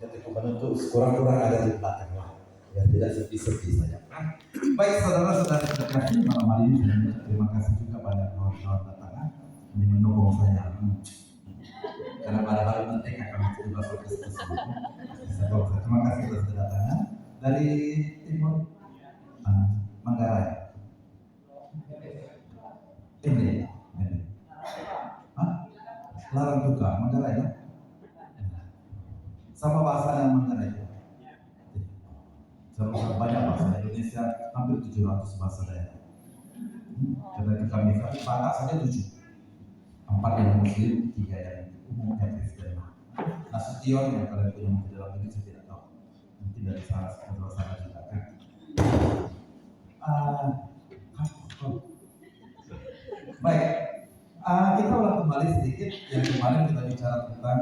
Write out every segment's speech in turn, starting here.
Jadi penutup kurang-kurang ada di belakang lah, ya tidak sepi-sepi saja. Baik saudara-saudara terkasih, malam hari ini terima kasih juga pada kawan-kawan datang ini mendukung saya. Karena pada hari nanti akan coba fokus ke sini. Terima kasih atas kedatangan dari timur Manggarai. Ini. Larang Tuka, Manggarai ya? Sama bahasa yang Manggarai. Sama banyak bahasa Indonesia, hampir 700 bahasa daerah. Karena itu kami bahasa saja 7. 4 yang Muslim, 3 yang umumnya Kristen. Nasution yang kalian punya di dalam ini saya tidak tahu. Mungkin dari sana juga kan. Baik, kita ulang kembali sedikit. Yang kemarin kita bicara tentang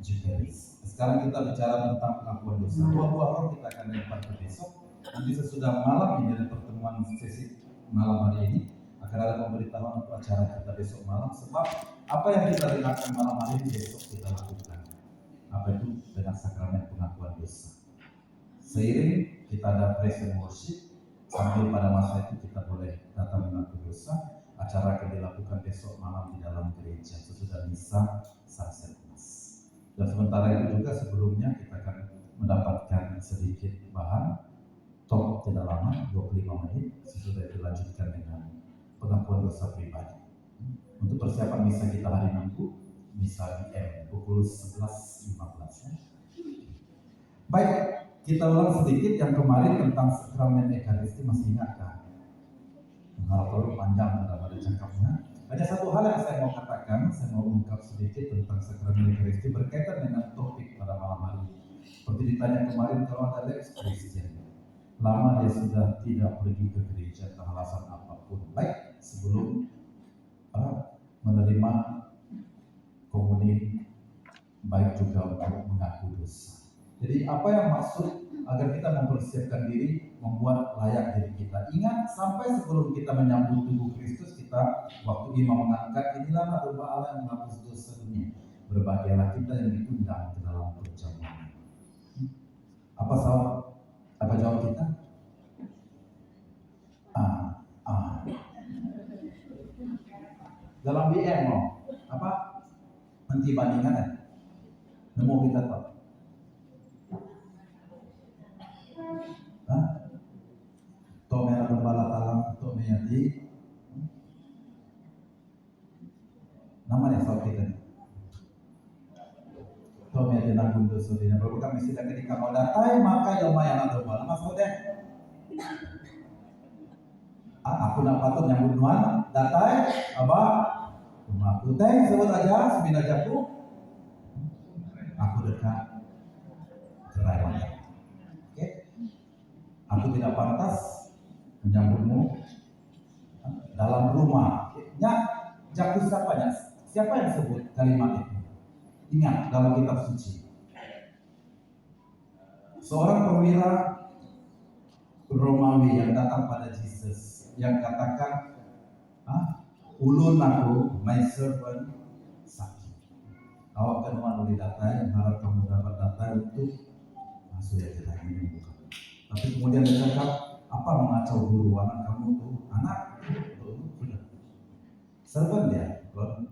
Judais. Sekarang kita bicara tentang pengakuan dosa. Buah-buah roh kita akan lempar ke besok. Nanti sesudah malam ini ada pertemuan sesi malam hari ini akan ada pemberitahuan untuk acara kita besok malam. Sebab apa yang kita dengarkan malam hari ini besok kita lakukan. Apa itu? Dengan sakramen pengakuan dosa. Seiring kita ada praise and worship, sambil pada masa itu kita boleh datang mengaku dosa. Acara akan dilakukan besok malam di dalam gereja sesudah misa sunset mass. Dan sementara itu juga sebelumnya kita akan mendapatkan sedikit bahan talk tidak lama 25 menit sesudah itu lanjutkan dengan pengakuan dosa pribadi. Untuk persiapan misa kita hari Minggu, misa DM pukul 11.15 ya. Baik, kita ulang sedikit yang kemarin tentang sakramen Ekaristi, masih ingat kan? Kalau panjang pada cakapnya. Ada satu hal yang saya mau katakan, saya mau ungkap sedikit tentang sakramen Ekaristi berkaitan dengan topik pada malam hari ini. Seperti ditanya kemarin, kalau ada Lex Christian, lama dia sudah tidak pergi ke gereja karena alasan apapun, baik sebelum menerima komuni, baik juga untuk mengaku dosa. Jadi apa yang maksud agar kita mempersiapkan diri, membuat layak diri kita. Ingat, sampai sebelum kita menyambut tubuh Kristus, kita waktu imam mengangkat, inilah domba Allah yang menghapus dosa dunia. Berbahagialah kita yang diundang ke dalam perjamuan. Apa jawab kita? Dalam BM apa? Henti bandingkan ya? Nemu kita tahu. Tomera gembala talang tomeyati namanya sahabat kita tomeyati nanggung dosa dina baru kami sedang ketika mau datai maka yomayana domba nama sahabat aku nak patut nyambut nuan datai abah aku teng sebut aja sembilan jaku aku dekat kerai. Aku tidak pantas menyambutmu dalam rumah. Jaku siapanya? Siapa yang sebut kalimat itu? Ingat dalam kitab suci. Seorang perwira Romawi yang datang pada Yesus yang katakan, ulun aku, my servant sakit. Awak kan melalui data yang harap kamu dapat data untuk masuk ya kita ini bukan. Tapi kemudian dia cakap, apa mengacau guru anak kamu tuh? Anak sudah serban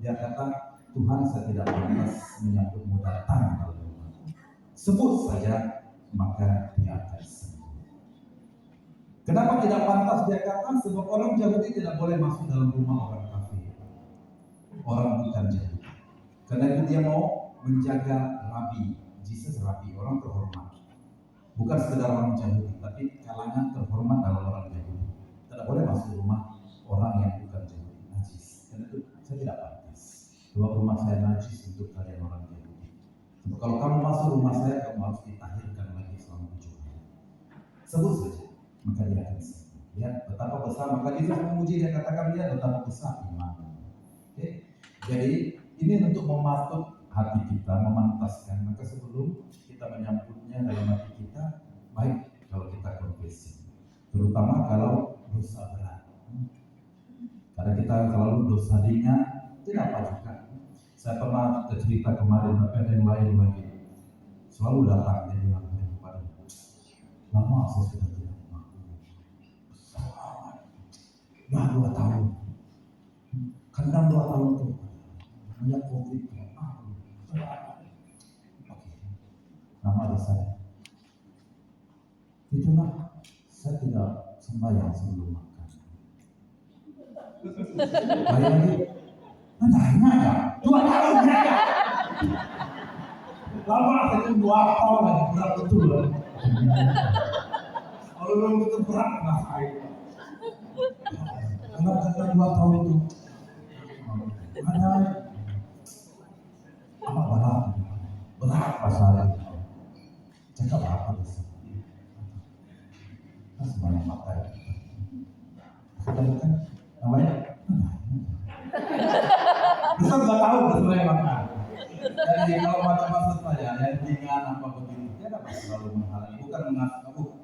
dia kata, Tuhan saya tidak pantas menyambutmu datang dalam rumahku. Sebut saja maka dia akan sembuh. Kenapa tidak pantas dia kata? Sebab orang Yahudi tidak boleh masuk dalam rumah orang kafir, orang bukan Yahudi. Karena itu dia mau menjaga rabi, Yesus rabi, orang terhormat. Bukan sekedar orang Yahudi, tapi kalangan terhormat dalam orang Yahudi. Tidak boleh masuk rumah orang yang bukan Yahudi, najis. Karena itu saya tidak pantas. Rumah saya najis untuk kalian orang Yahudi. Sebab kalau kamu masuk rumah saya, kamu harus ditahirkan lagi selama 7 hari. Sebut saja, maka dia akan sembuh. Ya, betapa besar. Maka Yesus memuji, dia katakan dia betapa besar iman. Okay? Jadi ini untuk mematuk hati kita, memantaskan. Maka sebelum kita menyambutnya dalam hati kita, baik kalau kita konfesi, terutama kalau dosa berat. Karena kita selalu dosa ringan, tidak apa juga. Saya pernah cerita kemarin, tapi ada yang lain lagi. selalu datang dia bilang kepada lama saya sudah tidak mampu. Dah 2 tahun. Kadang 2 tahun itu banyak COVID. Nama ada saya. Itulah saya tidak sembahyang sebelum makan. Bayang lagi, nanya ya, 2 tahun ya. Lama saya 2 tahun lagi berat betul. Kalau belum betul berat nggak saya. Karena 2 tahun itu ada apa berat masalah. Cakap apa sih? Kan semuanya pakai. Kan namanya bisa 2 tahun sebenarnya makan. Jadi kalau macam maksud saya yang ringan apa begitu, dia dapat selalu menghalangi.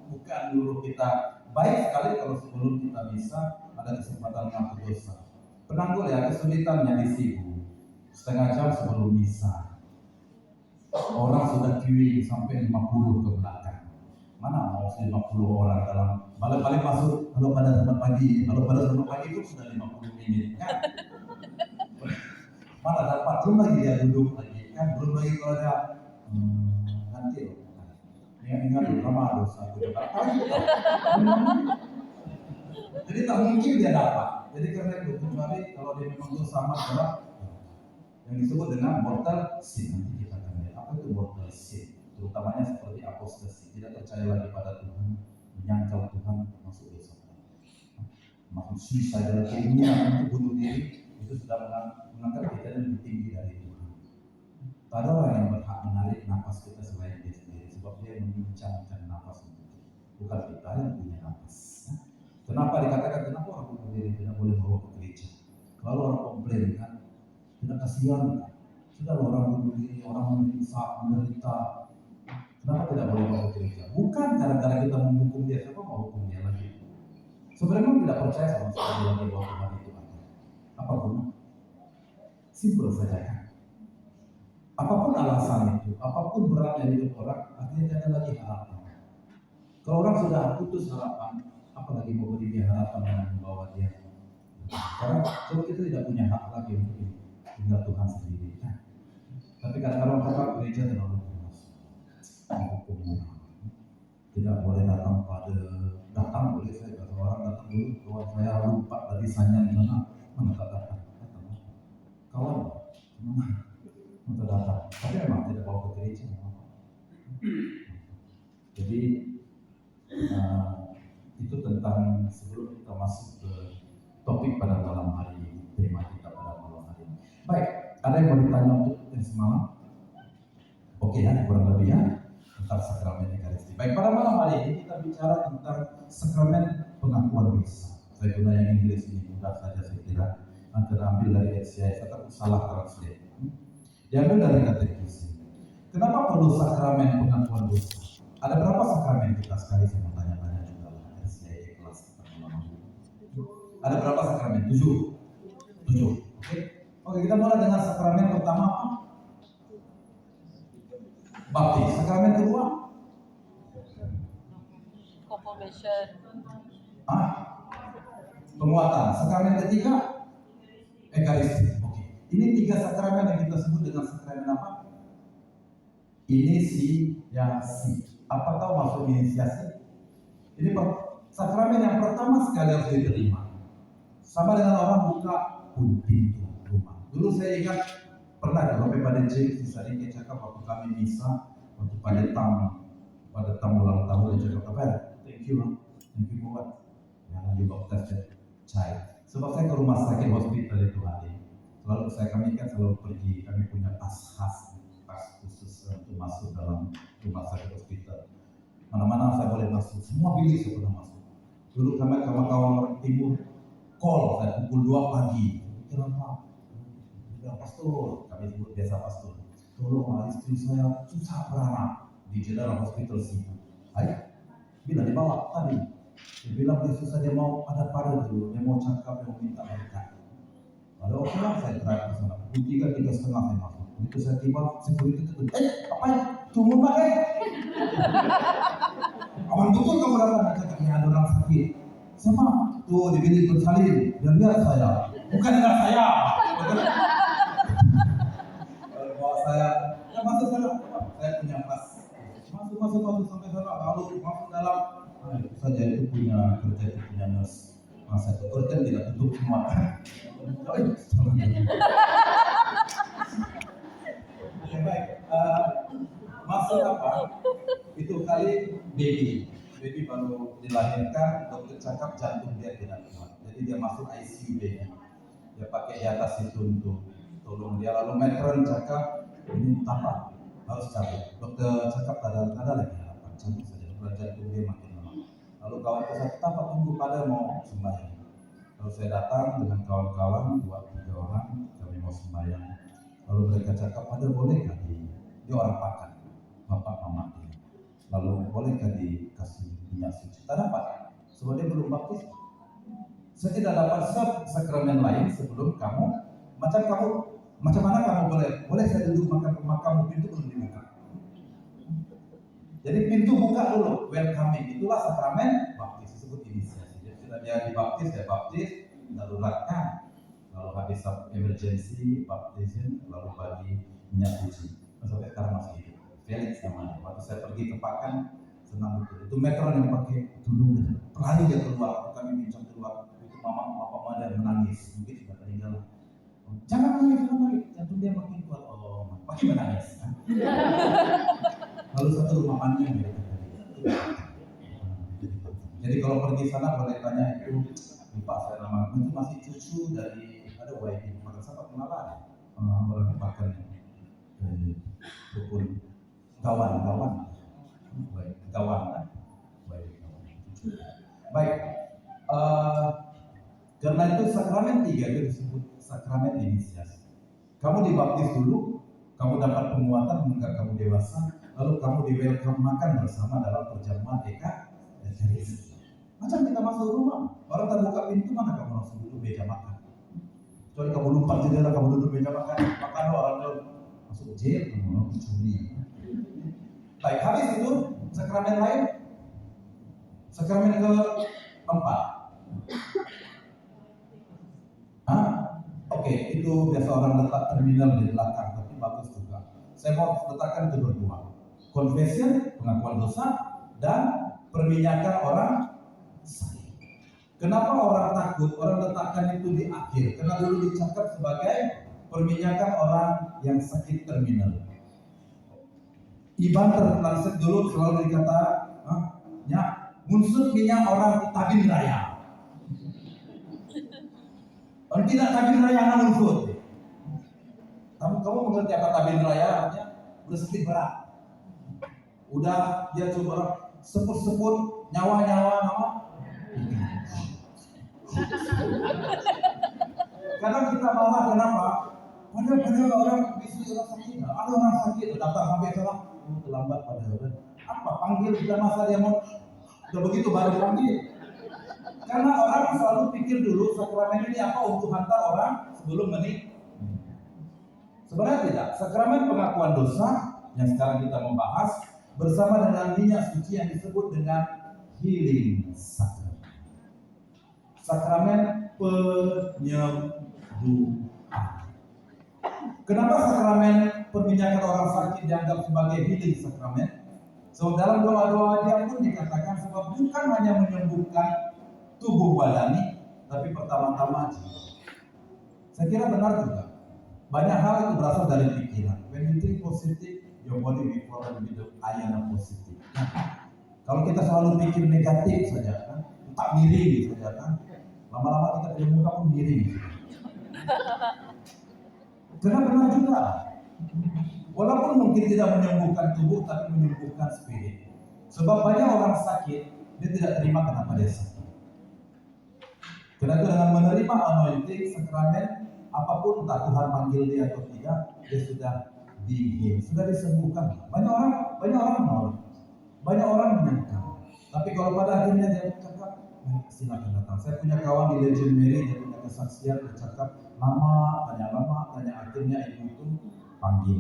Bukan dulu kita baik sekali kalau sebelum kita bisa ada kesempatan mengaku dosa. Penanggul ya kesulitannya di situ. Setengah jam sebelum misa, orang sudah queuing sampai 50 ke belakang. Mana mau 50 orang dalam balik masuk kalau pada tempat pagi itu sudah 50 menit kan? Mana dapat belum lagi dia duduk lagi kan, belum lagi kalau ada nanti loh. Ingat lama dosa jadi tak mungkin dia dapat. Jadi karena itu kecuali kalau dia memang dosa sama adalah yang disebut dengan mortal sin. Nanti kita akan lihat apa itu mortal sin, terutamanya seperti apostasi, tidak percaya lagi pada Tuhan, menyangkal Tuhan, termasuk dosa. Maksud suicide, keinginan untuk bunuh diri itu sudah mengangkat kita lebih tinggi dari Tuhan. Tak ada orang yang berhak menarik nafas kita selain dia sendiri, sebab dia membincangkan nafas untuk kita, bukan kita yang punya nafas. Kenapa dikatakan kenapa orang bunuh diri tidak boleh bawa ke gereja? Kalau orang komplain kan, tidak kasihan, sudah orang bunuh diri, orang menderita, kenapa tidak boleh bawa ke gereja? Bukan gara-gara kita menghukum dia, siapa mau hukum dia lagi? Sebenarnya tidak percaya sama sekali lagi bahwa Tuhan itu ada. Apapun, simpel saja kan. Apapun alasan itu, apapun beratnya hidup orang, akhirnya tidak ada lagi harapan. Kalau orang sudah putus harapan, apalagi mau beri dia harapan yang membawa dia. Karena kalau kita tidak punya hak lagi untuk tinggal Tuhan sendiri. Kan? Tapi kadang-kadang orang gereja terlalu keras, menghukum orang. Tidak boleh datang boleh saya kata orang datang dulu, kalau saya lupa tadi sanya di mana tak datang. Kawan, mana untuk datang. Tapi memang tidak bawa ke gereja. Jadi itu tentang sebelum kita masuk ke topik pada malam hari ini, tema kita pada malam hari ini. Baik, ada yang mau ditanya untuk yang semalam? Oke ya, kurang lebih ya tentang sakramen Ekaristi. Baik, pada malam hari ini kita bicara tentang sakramen pengakuan dosa. Saya guna yang Inggris ini mudah saja saya kira. Nanti ambil dari SCI, saya takut salah translate. Diambil dari katekisme. Kenapa perlu sakramen pengakuan dosa? Ada berapa sakramen kita sekali saya mau tanya-tanya juga lah SCI kelas kita malam hari. Ada berapa sakramen? 7. Oke, kita mulai dengan sakramen pertama apa? Baptis. Sakramen kedua? Confirmation. Penguatan. Sakramen ketiga? Ekaristi. Oke. Ini 3 sakramen yang kita sebut dengan sakramen apa? Inisiasi. Apa tahu maksud inisiasi? Ini sakramen yang pertama sekali harus diterima. Sama dengan orang buka pintu rumah. Dulu saya ingat pernah sampai pada James misalnya dia cakap waktu kami misa, waktu pada tamu ulang tahun dia cakap apa? Thank you banget. Yang juga tes cai. Sebab saya ke rumah sakit hospital itu hari. Kami kan selalu pergi, kami punya tas khas, tas khusus untuk masuk dalam rumah sakit hospital. Mana-mana saya boleh masuk, semua bilik saya pernah masuk. Dulu kami kawan-kawan orang timur call saya pukul 2 pagi. Kenapa? Ya pastor, kami sebut biasa pastor. Tolonglah istri saya susah beranak di Jeddah Hospital Sibu. Ayo, bila dibawa tadi, dia bilang dia susah, dia mau ada pada dulu, dia mau cakap, dia mau minta berkat. Lalu oke lah, saya terakhir ke sana. Pukul 3:30 saya masuk. Begitu saya tiba, security itu, apa ya? tunggu pakai. Awan betul kamu datang, katanya ada orang sakit. Sama tuh di bilik bersalin, dan lihat saya, bukan dengan saya. Bawa saya, ya masuk sana, saya punya pas. Masuk sampai sana, lalu masuk dalam. Nah, itu saja itu punya kerja, itu punya nurse. Masa itu curtain tidak tutup semua. Ya baik, masuk apa? Itu kali baby baru dilahirkan, dokter cakap jantung dia tidak kuat, jadi dia masuk ICU baby. Dia pakai di atas itu untuk tolong dia, lalu matron cakap ini apa? Harus cabut. Dokter cakap ada lagi harapan, cabut saja. Jantung dia makin lama. Lalu kawan saya apa tunggu pada mau sembahyang. Lalu saya datang dengan kawan-kawan 2-3 orang, kami mau sembahyang. Lalu mereka cakap ada boleh kah dia orang pakan, bapak mama dia. Lalu bolehkah dikasih minyak suci? Tak dapat, sebab dia belum baptis. Saya tidak dapat sakramen lain sebelum kamu. Macam mana kamu boleh saya duduk makan rumah kamu, pintu belum dibuka. Jadi pintu buka dulu, welcoming, itulah sakramen baptis, disebut inisiasi. Jadi sudah dia dibaptis, dia baptis, darurat kan. Lalu habis emergency, baptism, lalu bagi minyak suci. Sampai sekarang masih hidup. Felix namanya. Waktu saya pergi ke Pakan, senang betul. Itu metron yang pakai tudung, pelari dia keluar. Kami bincang keluar. Itu mama dia menangis, mungkin sudah meninggal. Jangan nangis, jantung dia makin kuat. Oh, makin menangis. Kan? Lalu satu rumah mandi yang dekat tadi. Jadi kalau pergi sana boleh tanya itu, lupa saya nama, itu masih cucu dari ada YB, maka siapa kenalan orang Pakan rukun kawan. Baik. Karena itu sakramen 3 itu disebut sakramen inisiasi. Kamu dibaptis dulu, kamu dapat penguatan hingga kamu dewasa, lalu kamu di welcome makan bersama dalam perjamuan Ekaristi. Macam kita masuk rumah, orang terbuka pintu, mana kamu langsung duduk meja makan. Kecuali kamu lupa jendela, kamu duduk meja makan orang masuk jail, kamu mencuri. Baik, habis itu sakramen lain, sakramen keempat. Oke, itu biasa orang letak terminal di belakang, tapi bagus juga. Saya mau letakkan itu berdua. Confession, pengakuan dosa, dan perminyakan orang sakit. Kenapa orang takut? Orang letakkan itu di akhir. Karena dulu dicakap sebagai perminyakan orang yang sakit terminal. Iban tertranslate dulu selalu dikata, munsut minyak orang tabin raya. Orang tidak tabin raya namun food. Kamu mengerti apa tabin raya? Artinya udah sedikit berat. Udah dia coba seput nyawa. Kadang kita marah kenapa? Padahal orang bisu orang sakit. Ada orang sakit datang sampai salah terlambat padahal. Apa panggil kita masa dia mau udah begitu baru panggil. Karena orang selalu pikir dulu sakramen ini apa untuk hantar orang sebelum menikah. Sebenarnya tidak. Sakramen pengakuan dosa yang sekarang kita membahas bersama dengan minyak suci yang disebut dengan healing sacrament. Sakramen penyembuhan. Kenapa sakramen perminyakan orang sakit dianggap sebagai healing sakramen? So dalam doa-doa dia pun dikatakan sebab bukan hanya menyembuhkan tubuh badani, tapi pertama-tama jiwa. Saya kira benar juga. Banyak hal itu berasal dari pikiran. When you think positive, your body will follow with the ayana positive. Kalau kita selalu pikir negatif saja, kan, tak miring saja, kan, lama-lama kita punya muka pun miring. Karena benar juga. Walaupun mungkin tidak menyembuhkan tubuh, tapi menyembuhkan spirit. Sebab banyak orang sakit, dia tidak terima kenapa dia sakit. Karena itu dengan menerima anointing, sakramen, apapun entah Tuhan panggil dia atau tidak, dia sudah sudah disembuhkan. Banyak orang menolak, banyak orang menyangkal. Tapi kalau pada akhirnya dia bercakap, silakan datang. Saya punya kawan di Legend Mary, dia punya kesaksian, bercakap lama, tanya akhirnya ibu itu panggil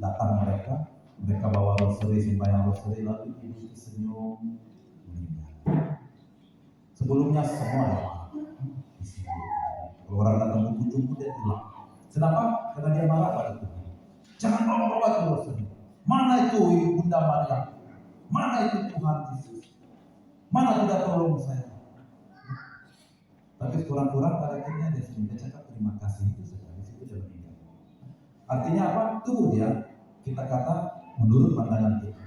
datang mereka bawa rosary, sembahyang rosary, lalu ibu itu senyum meninggal. Sebelumnya semua di sini. Kalau orang datang mengunjung dia pulang. Kenapa? Karena dia marah pada Tuhan. Jangan bawa itu rosary. Mana itu Bunda Maria? Mana itu Tuhan Yesus? Mana tidak tolong saya? Tapi kurang-kurang pada akhirnya dia cakap terima kasih itu saja. Di situ dia meninggal. Artinya apa? Tubuh dia kita kata menurut pandangan kita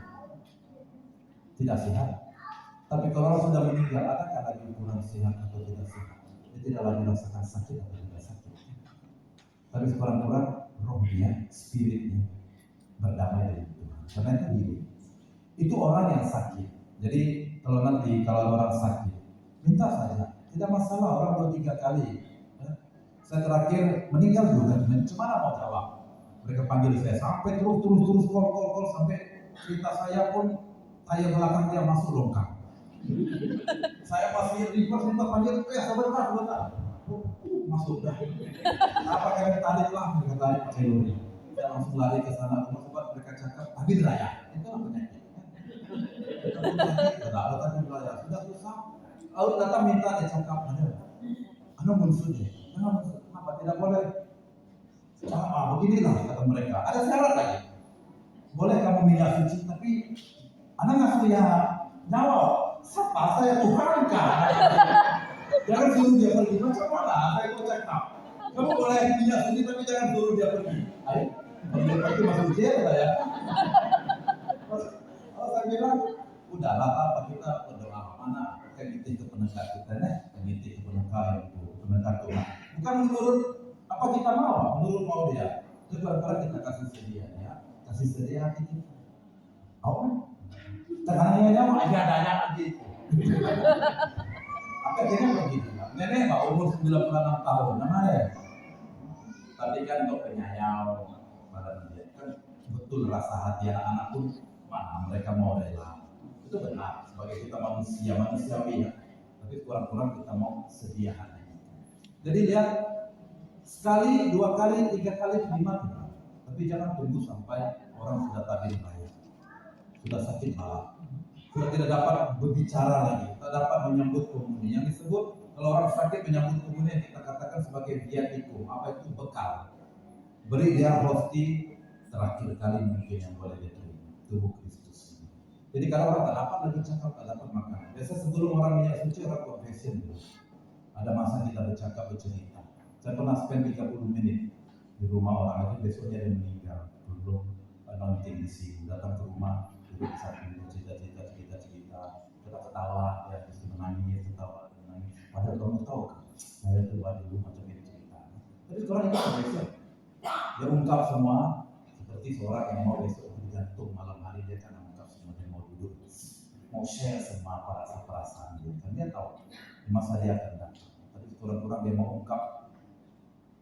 tidak sehat. Tapi kalau orang sudah meninggal, adakah lagi kurang sehat atau tidak sehat? Dia tidak lagi merasakan sakit atau tidak sakit. Tapi kurang-kurang roh dia, spiritnya berdamai dengan Tuhan. Karena itu gini, itu orang yang sakit. Jadi kalau orang sakit, minta saja. Tidak masalah orang 2-3 kali. Saya terakhir meninggal juga, cuma mau jawab. Mereka panggil saya sampai terus call sampai cerita saya pun saya belakang dia masuk longkang. Saya masih reverse minta panggil, sebentar. Masuk dah. Apa kalian tarik lah, mereka tarik pakai lori. Saya langsung lari ke sana, tempat mereka cakap, habis raya. Itulah penyakit. Tidak ada tadi raya, sudah susah. Lalu datang minta dia cakap, ada musuh dia. Jangan musuh, kenapa tidak boleh? Beginilah kata mereka. Ada syarat lagi. Boleh kamu minyak suci, tapi anak nggak ya jawab. Siapa saya Tuhan kan? Jangan suruh dia pergi. Macam mana? Saya kau cakap. Kamu boleh minyak suci, tapi jangan suruh dia pergi. Ayo, kalau dia pergi masuk jail lah ya. Kalau saya bilang, udahlah apa kita berdoa mana? Komite ke penegak kita komite ke penegak Tuhan. Bukan menurut apa kita mau, menurut mau dia. Itu kadang-kadang kita kasih sedia ya, kasih sedia hati kita. Oh, terhanya mau ada lagi. Apa dia begitu? Nenek pak umur 96 tahun, namanya. Tapi kan untuk penyayang pada dia kan betul rasa hati anak-anak pun mana mereka mau rela. Itu benar sebagai kita manusiawi ya. Tapi kurang-kurang kita mau sedia hati. Jadi lihat sekali, 2 kali, 3 kali terima kita. Tapi jangan tunggu sampai orang sudah tabir raya, sudah sakit malah, sudah tidak dapat berbicara lagi, tidak dapat menyambut komuni. Yang disebut kalau orang sakit menyambut komuni kita katakan sebagai viatikum. Apa itu? Bekal. Beri dia rosti terakhir kali mungkin yang boleh diterima, tubuh Kristus. Jadi kalau orang tak dapat lagi cakap, tak dapat makan. Biasa sebelum orang minyak suci orang confession dulu. Ada masa kita bercerita. Saya pernah spend 30 menit di rumah orang lagi, besoknya dia meninggal. Belum anointing di sini, datang ke rumah, duduk di samping cerita, kita ketawa, ya terus menangis, ketawa, menangis. Padahal kamu tahu kan, saya tua dulu macam ini cerita. Tapi sekarang itu confession. Dia ungkap semua seperti seorang yang mau besok bergantung malam hari dia kan ungkap semua, dia mau duduk, mau share semua perasaan dia. Kan dia tahu di masa dia akan datang. Tapi kurang-kurang dia mau ungkap.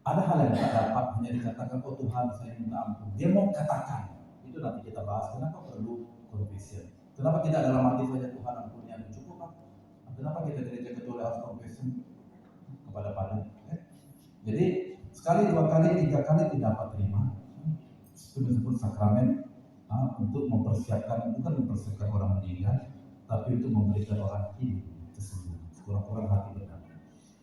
Ada hal yang tak dapat hanya dikatakan, oh Tuhan saya minta ampun. Dia mau katakan. Itu nanti kita bahas. Kenapa perlu confession? Kenapa tidak dalam hati saja Tuhan ampuni dan cukup kan? Kenapa kita gereja ketua harus confession kepada Pada? Jadi sekali, 2 kali, 3 kali tidak dapat terima. Itu disebut sakramen untuk mempersiapkan, bukan mempersiapkan orang meninggal, tapi untuk memberikan orang hidup kesembuhan. Kurang-kurang hati berdamai.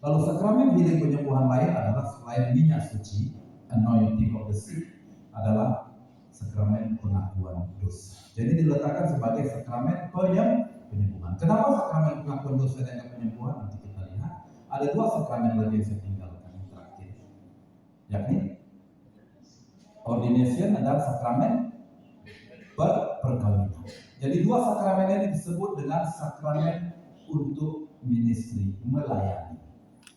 Lalu sakramen healing penyembuhan lain adalah selain minyak suci, anointing of the sick, adalah sakramen pengakuan dosa. Jadi diletakkan sebagai sakramen penyembuhan. Kenapa sakramen pengakuan dosa dan penyembuhan? Nanti kita lihat. Ada 2 sakramen lagi yang saya tinggalkan yang terakhir, yakni ordination adalah sakramen perkawinan. Jadi 2 sakramen ini disebut dengan sakramen untuk ministry, melayani.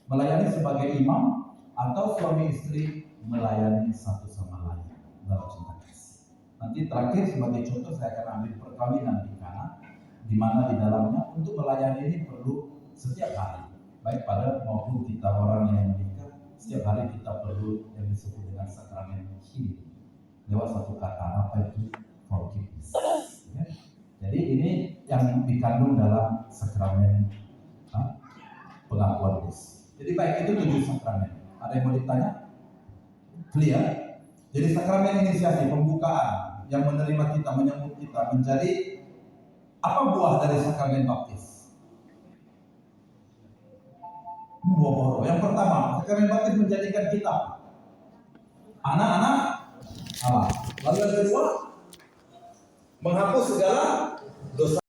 Melayani sebagai imam atau suami istri melayani satu sama lain dalam cinta kasih. Nanti terakhir sebagai contoh saya akan ambil perkawinan di Kana, di mana di dalamnya untuk melayani ini perlu setiap hari, baik pada maupun kita orang yang menikah, setiap hari kita perlu yang disebut dengan sakramen healing. Lewat satu kata apa itu? Forgiveness. Ya. Jadi ini yang dikandung dalam sakramen pengakuan dosa. Jadi baik itu 7 sakramen. Ada yang mau ditanya? Clear? Jadi sakramen inisiasi, pembukaan, yang menerima kita, menyambut kita, mencari apa buah dari sakramen baptis? Buah roh. Yang pertama, sakramen baptis menjadikan kita anak-anak Allah. Lalu yang kedua, menghapus segala dosa.